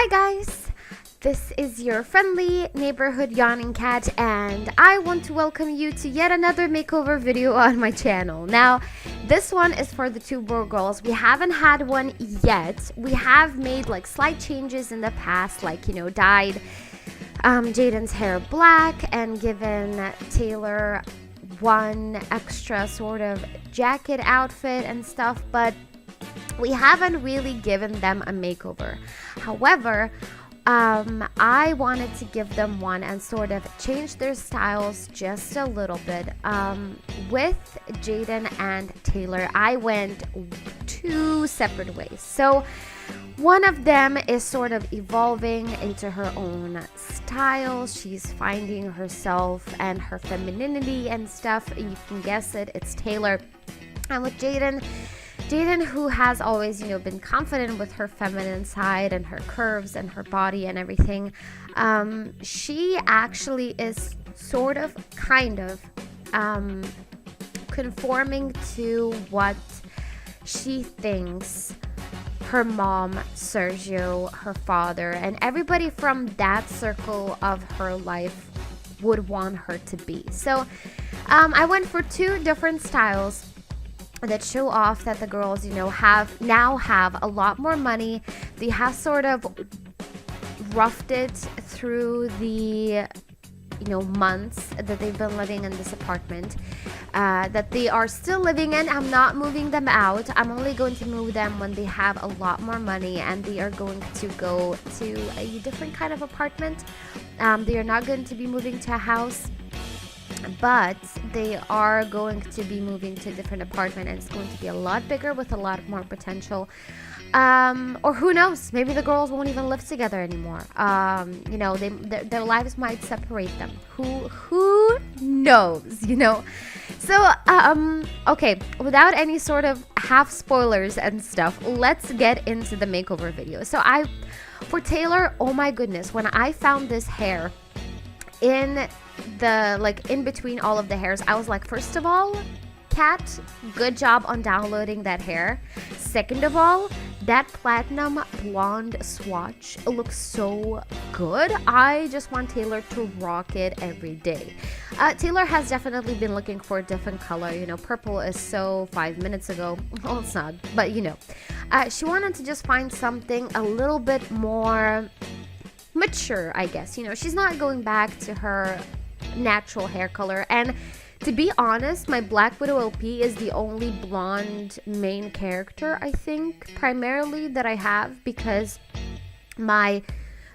Hi guys, this is your friendly neighborhood yawning cat and I want to welcome you to yet another makeover video on my channel. Now, this one is for the two girls. We haven't had one yet. We have made like slight changes in the past, like, dyed Jaden's hair black and given Taylor one extra sort of jacket outfit and stuff, but we haven't really given them a makeover. However, I wanted to give them one and sort of change their styles just a little bit. With Jaden and Taylor, I went two separate ways. So one of them is sort of evolving into her own style. She's finding herself and her femininity and stuff. You can guess it, it's Taylor. And with Jaden, who has always, been confident with her feminine side and her curves and her body and everything, she actually is kind of conforming to what she thinks her mom, Sergio, her father, and everybody from that circle of her life would want her to be. So I went for two different styles that show off that the girls, have a lot more money. They have sort of roughed it through the, months that they've been living in this apartment, that they are still living in. I'm not moving them out. I'm only going to move them when they have a lot more money and they are going to go to a different kind of apartment. They are not going to be moving to a house, but they are going to be moving to a different apartment, and it's going to be a lot bigger with a lot more potential. Or who knows, maybe the girls won't even live together anymore. Their lives might separate them. Who knows, So, okay, without any sort of half spoilers and stuff, let's get into the makeover video. So for Taylor, oh my goodness, when I found this hair in between all of the hairs, I was like, first of all, Cat, good job on downloading that hair. Second of all, that platinum blonde swatch looks so good. I just want Taylor to rock it every day. Taylor has definitely been looking for a different color. Purple is so 5 minutes ago. Well, it's not, but she wanted to just find something a little bit more mature, I guess. She's not going back to her natural hair color, and to be honest, my Black Widow LP is the only blonde main character, I think, primarily, that I have, because my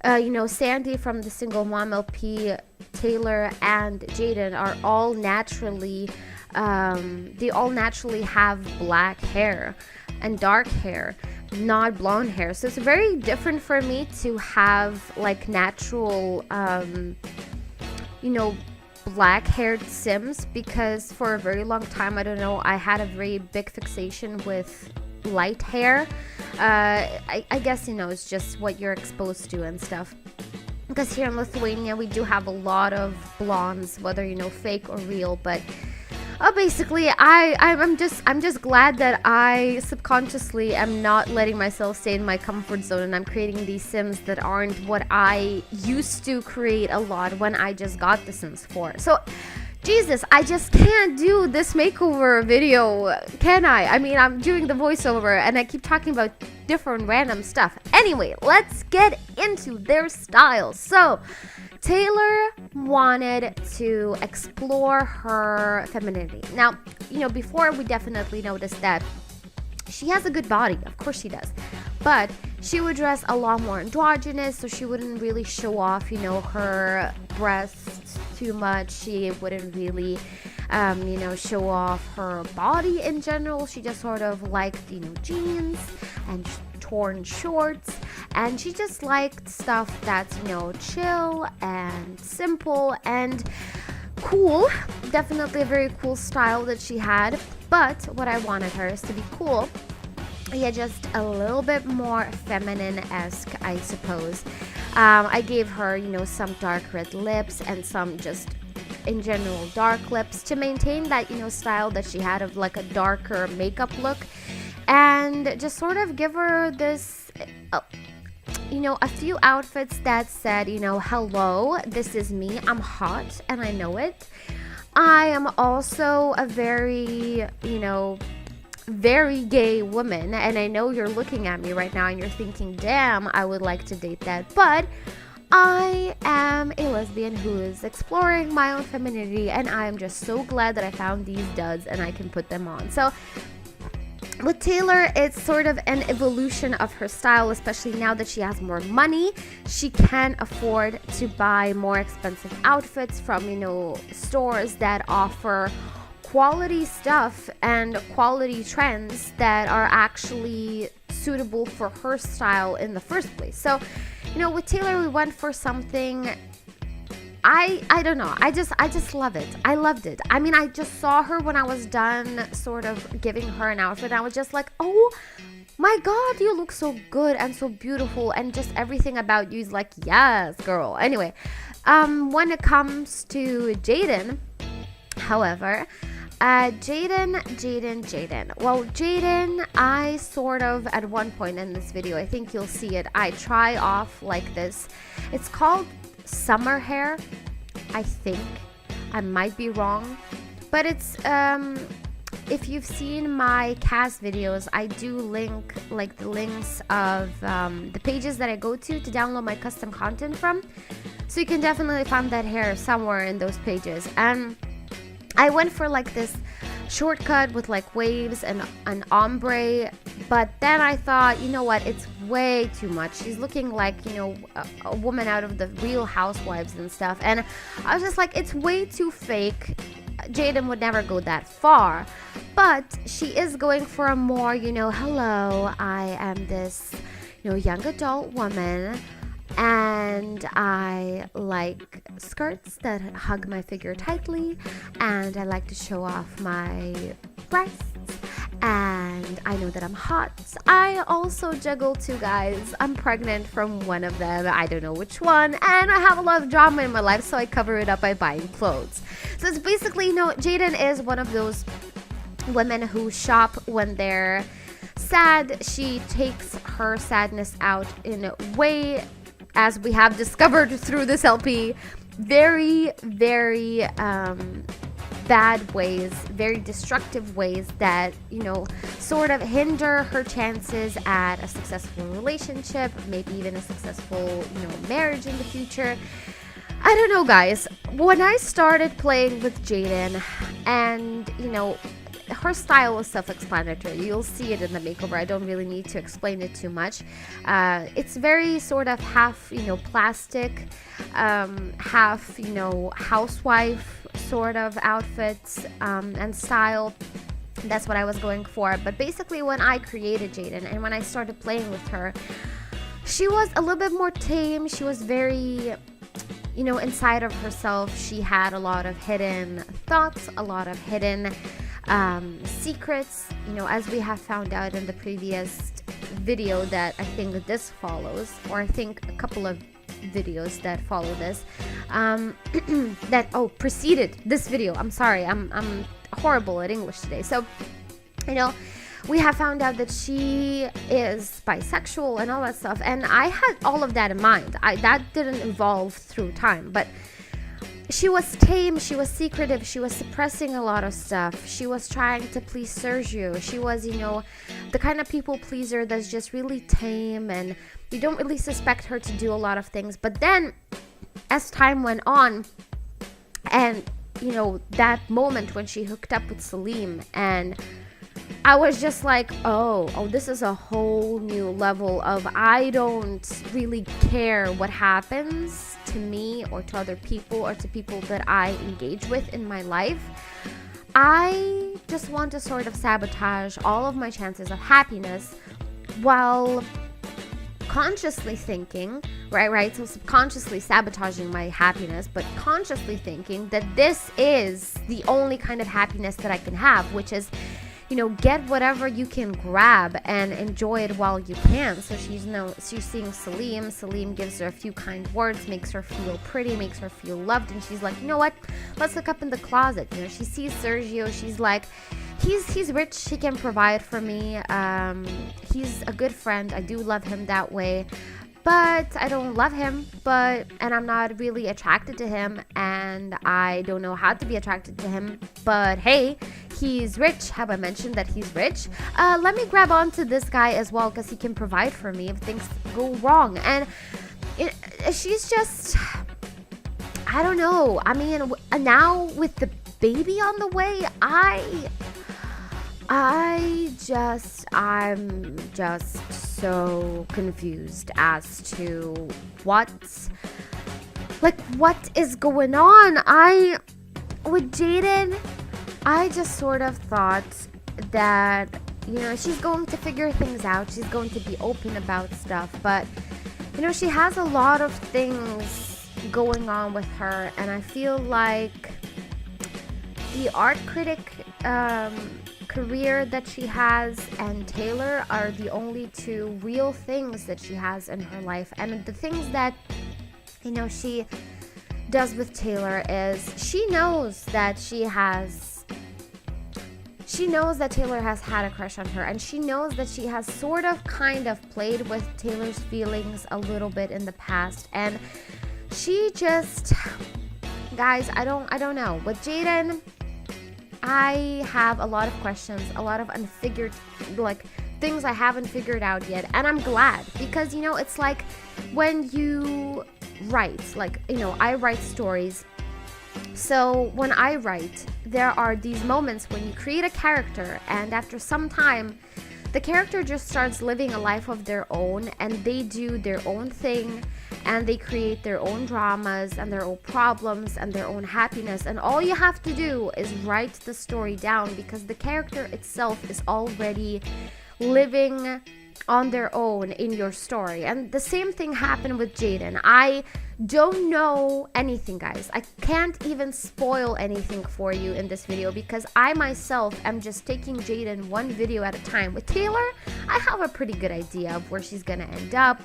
Sandy from the Single Mom LP, Taylor and Jaden are all naturally they all naturally have black hair and dark hair, not blonde hair. So it's very different for me to have like natural black haired Sims, because for a very long time, I don't know, I had a very big fixation with light hair. I guess it's just what you're exposed to and stuff, because here in Lithuania we do have a lot of blondes, whether fake or real. But basically, I'm just glad that I subconsciously am not letting myself stay in my comfort zone, and I'm creating these Sims that aren't what I used to create a lot when I just got the Sims 4. So, Jesus, I just can't do this makeover video, can I? I mean, I'm doing the voiceover and I keep talking about different random stuff. Anyway, let's get into their styles. So, Taylor wanted to explore her femininity. Now, before, we definitely noticed that she has a good body. Of course she does. But she would dress a lot more androgynous, so she wouldn't really show off, her breasts too much. She wouldn't really, show off her body in general. She just sort of liked, jeans and torn shorts, and she just liked stuff that's chill and simple and cool. Definitely a very cool style that she had, but what I wanted her is to be cool, just a little bit more feminine-esque, I suppose. I gave her some dark red lips and some just in general dark lips to maintain that style that she had of like a darker makeup look, and just sort of give her this a few outfits that said, hello, this is me, I'm hot, and I know it. I am also a very, very gay woman, and I know you're looking at me right now and you're thinking, damn, I would like to date that, but I am a lesbian who is exploring my own femininity, and I am just so glad that I found these duds and I can put them on. So with Taylor, it's sort of an evolution of her style, especially now that she has more money. She can afford to buy more expensive outfits from, stores that offer quality stuff and quality trends that are actually suitable for her style in the first place. So, with Taylor, we went for something, I don't know. I just love it. I loved it. I mean, I just saw her when I was done sort of giving her an outfit. I was just like, oh my God, you look so good and so beautiful. And just everything about you is like, yes, girl. Anyway, when it comes to Jaden, however, Jaden. Well, Jaden, I sort of, at one point in this video, I think you'll see it, I try off like this. It's called summer hair, I think. I might be wrong, but it's if you've seen my cast videos, I do link like the links of the pages that I go to download my custom content from, so you can definitely find that hair somewhere in those pages. And I went for like this shortcut with like waves and an ombre, but then I thought, you know what, it's way too much. She's looking like, a woman out of the Real Housewives and stuff, and I was just like, it's way too fake. Jaden would never go that far, but she is going for a more, hello, I am this, young adult woman, and I like skirts that hug my figure tightly, and I like to show off my breasts, and I know that I'm hot. I also juggle two guys. I'm pregnant from one of them, I don't know which one, and I have a lot of drama in my life, so I cover it up by buying clothes. So it's basically, Jaden is one of those women who shop when they're sad. She takes her sadness out in a way, as we have discovered through this LP, very, very bad ways, very destructive ways that, sort of hinder her chances at a successful relationship, maybe even a successful, marriage in the future. I don't know, guys. When I started playing with Jaden, and, her style is self-explanatory. You'll see it in the makeover. I don't really need to explain it too much. It's very sort of half, plastic, half, housewife sort of outfits and style. That's what I was going for. But basically, when I created Jaden and when I started playing with her, she was a little bit more tame. She was very, inside of herself. She had a lot of hidden thoughts, a lot of hidden secrets, as we have found out in the previous video that I think this follows, or I think a couple of videos that follow this, that preceded this video. I'm sorry, I'm horrible at English today. So, we have found out that she is bisexual and all that stuff, and I had all of that in mind. That didn't evolve through time, but she was tame, she was secretive, she was suppressing a lot of stuff. She was trying to please Sergio. She was, the kind of people pleaser that's just really tame, and you don't really suspect her to do a lot of things. But then, as time went on, and, that moment when she hooked up with Salim, and I was just like, oh, this is a whole new level of, I don't really care what happens to me or to other people or to people that I engage with in my life. I just want to sort of sabotage all of my chances of happiness while consciously thinking, right? So subconsciously sabotaging my happiness, but consciously thinking that this is the only kind of happiness that I can have, which is, get whatever you can grab and enjoy it while you can. So she's seeing Salim. Salim gives her a few kind words, makes her feel pretty, makes her feel loved, and she's like, you know what? Let's look up in the closet. She sees Sergio. She's like, he's rich. He can provide for me. He's a good friend. I do love him that way. but I don't love him, and I'm not really attracted to him, and I don't know how to be attracted to him, but hey, he's rich. Have I mentioned that he's rich? Let me grab onto this guy as well, because he can provide for me if things go wrong. And she's just, I don't know. I mean, now with the baby on the way, I'm just so confused as to what is going on. With Jaden, I just sort of thought that, she's going to figure things out. She's going to be open about stuff, but, she has a lot of things going on with her, and I feel like the art critic, career that she has and Taylor are the only two real things that she has in her life. And the things that she does with Taylor is she knows that Taylor has had a crush on her, and she knows that she has sort of kind of played with Taylor's feelings a little bit in the past, and she just, guys, I don't know. With Jaden, I have a lot of questions, a lot of unfigured, things I haven't figured out yet. And I'm glad, because, it's like when you write, I write stories. So when I write, there are these moments when you create a character, and after some time, the character just starts living a life of their own, and they do their own thing, and they create their own dramas and their own problems and their own happiness. And all you have to do is write the story down, because the character itself is already living on their own in your story. And the same thing happened with Jaden. I don't know anything, guys. I can't even spoil anything for you in this video, because I myself am just taking Jaden one video at a time. With Taylor, I have a pretty good idea of where she's gonna end up,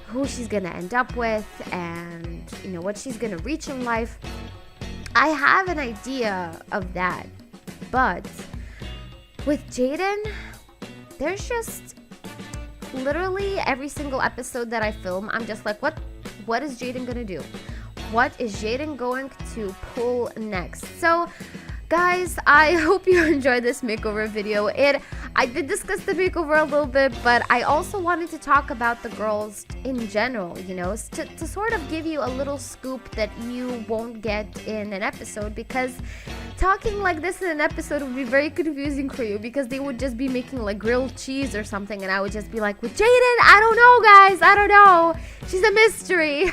who she's gonna end up with, and what she's gonna reach in life. I have an idea of that, but with Jaden, there's just literally every single episode that I film, I'm just like, what is Jaden gonna do? What is Jaden going to pull next? So guys, I hope you enjoyed this makeover video. I did discuss the makeover a little bit, but I also wanted to talk about the girls in general, to sort of give you a little scoop that you won't get in an episode, because talking like this in an episode would be very confusing for you, because they would just be making like grilled cheese or something, and I would just be like, with Jaden, I don't know, guys, I don't know. She's a mystery,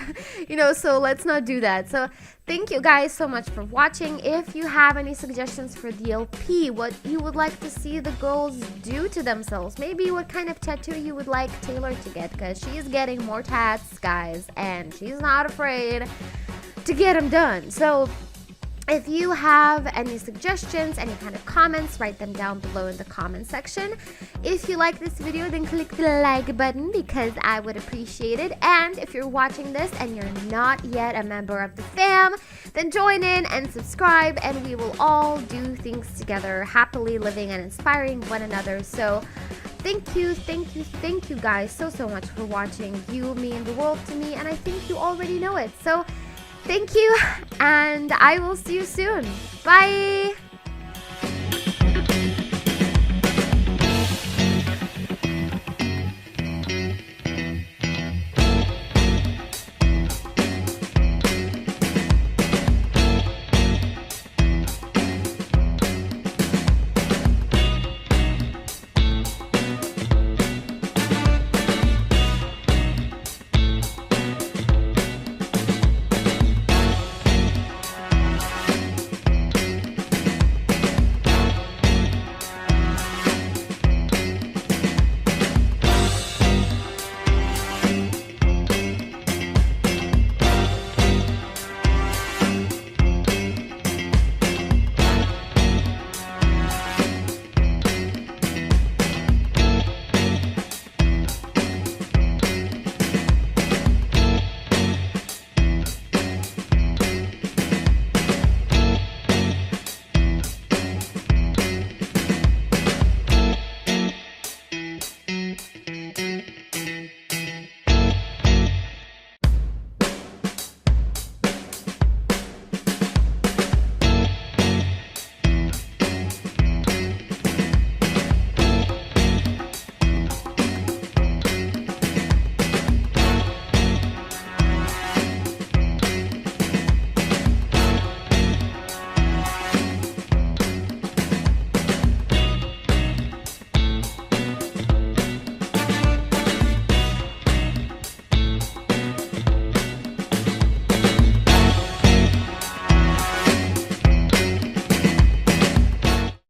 so let's not do that. So thank you guys so much for watching. If you have any suggestions for the LP, what you would like to see the girls do to themselves, maybe what kind of tattoo you would like Taylor to get, because she is getting more tats, guys, and she's not afraid to get them done. So if you have any suggestions, any kind of comments, write them down below in the comment section. If you like this video, then click the like button, because I would appreciate it. And if you're watching this and you're not yet a member of the fam, then join in and subscribe, and we will all do things together, happily living and inspiring one another. So thank you guys so much for watching. You mean the world to me, and I think you already know it. So thank you, and I will see you soon. Bye!